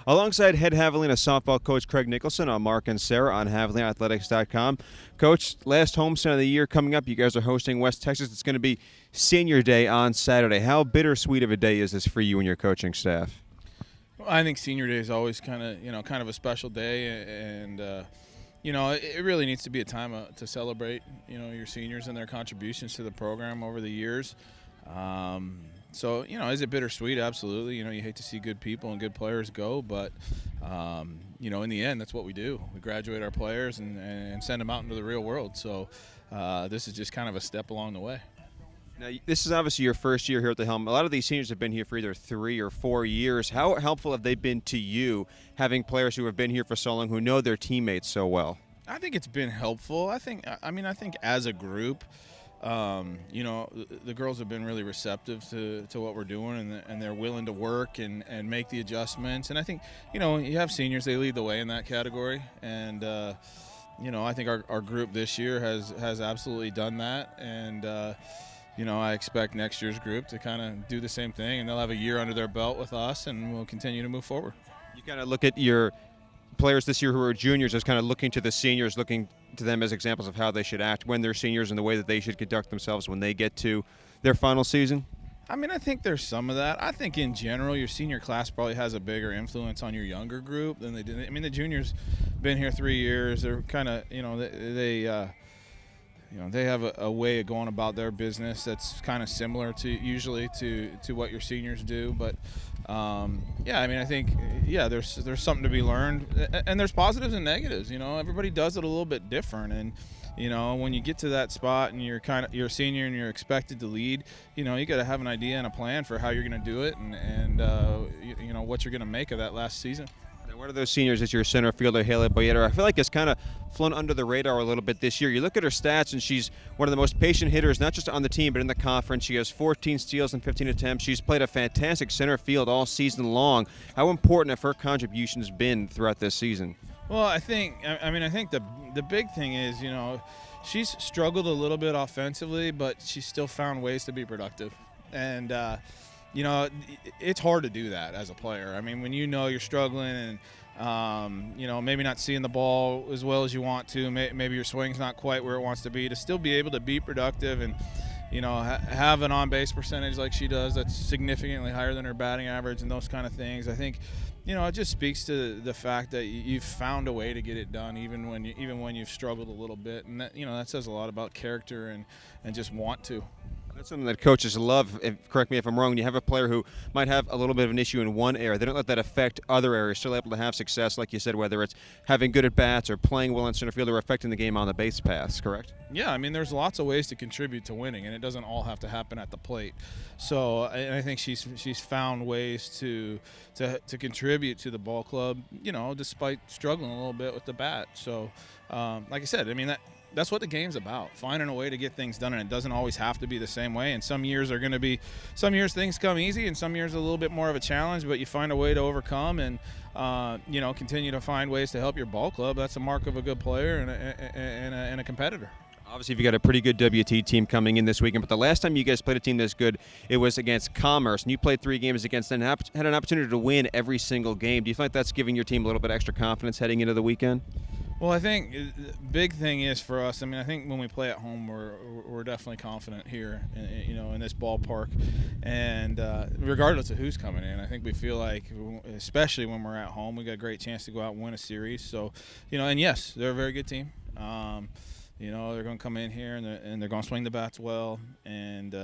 Alongside head Javelina softball coach Craig Nicholson, I'm Mark and Sarah on JavelinaAthletics.com. Coach, last homestand of the year coming up. You guys are hosting West Texas. It's going to be Senior Day on Saturday. How bittersweet of a day is this for you and your coaching staff? Well, I think Senior Day is always kind of a special day, and it really needs to be a time to celebrate, your seniors and their contributions to the program over the years. So, is it bittersweet? Absolutely. You hate to see good people and good players go, but, in the end, that's what we do. We graduate our players and send them out into the real world. So this is just kind of a step along the way. Now, this is obviously your first year here at the helm. A lot of these seniors have been here for either 3 or 4 years. How helpful have they been to you, having players who have been here for so long, who know their teammates so well? I think it's been helpful. I think as a group, the girls have been really receptive to what we're doing, and they're willing to work and make the adjustments. And I think, you have seniors, they lead the way in that category. And, I think our group this year has absolutely done that. And, I expect next year's group to kind of do the same thing, and they'll have a year under their belt with us, and we'll continue to move forward. You kind of look at your players this year who are juniors as kind of looking to the seniors, looking to them as examples of how they should act when they're seniors and the way that they should conduct themselves when they get to their final season? I think there's some of that. I think in general your senior class probably has a bigger influence on your younger group than they did. The juniors been here 3 years. They're kind of, they have a way of going about their business that's kind of similar to what your seniors do. But I think there's something to be learned, and there's positives and negatives. Everybody does it a little bit different, and when you get to that spot and you're a senior and you're expected to lead, you got to have an idea and a plan for how you're going to do it, and what you're going to make of that last season. One of those seniors is your center fielder, Haley Boyetter. I feel like it's kind of flown under the radar a little bit this year. You look at her stats, and she's one of the most patient hitters, not just on the team, but in the conference. She has 14 steals and 15 attempts. She's played a fantastic center field all season long. How important have her contributions been throughout this season? Well, I think the big thing is, she's struggled a little bit offensively, but she's still found ways to be productive. And, it's hard to do that as a player. When you're struggling and, maybe not seeing the ball as well as you want to, maybe your swing's not quite where it wants to still be able to be productive and, have an on-base percentage like she does that's significantly higher than her batting average and those kind of things. I think, it just speaks to the fact that you've found a way to get it done even when you've struggled a little bit. And that, that says a lot about character and just want to. That's something that coaches love. Correct me if I'm wrong. When you have a player who might have a little bit of an issue in one area, they don't let that affect other areas. Still able to have success, like you said, whether it's having good at bats or playing well in center field or affecting the game on the base paths. Correct? Yeah, there's lots of ways to contribute to winning, and it doesn't all have to happen at the plate. So I think she's found ways to contribute to the ball club, despite struggling a little bit with the bat. So, like I said, that's what the game's about, finding a way to get things done, and it doesn't always have to be the same way. And some years things come easy, and some years a little bit more of a challenge, but you find a way to overcome and, continue to find ways to help your ball club. That's a mark of a good player and a competitor. Obviously, you've got a pretty good WT team coming in this weekend, but the last time you guys played a team this good, it was against Commerce, and you played 3 games against them and had an opportunity to win every single game. Do you think that's giving your team a little bit extra confidence heading into the weekend? Well, I think the big thing is for us, I think when we play at home, we're definitely confident here, in this ballpark. And regardless of who's coming in, I think we feel like, especially when we're at home, we got a great chance to go out and win a series. So, and yes, they're a very good team. They're going to come in here and they're going to swing the bats well. And,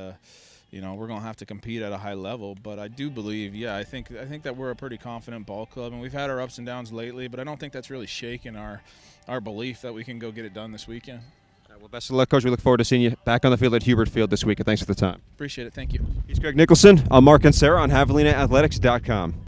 we're going to have to compete at a high level. But I do believe, I think that we're a pretty confident ball club. And we've had our ups and downs lately, but I don't think that's really shaken our belief that we can go get it done this weekend. All right, well, best of luck, Coach. We look forward to seeing you back on the field at Hubert Field this week. Thanks for the time. Appreciate it. Thank you. He's Craig Nicholson. I'm Mark and Sarah on JavelinaAthletics.com.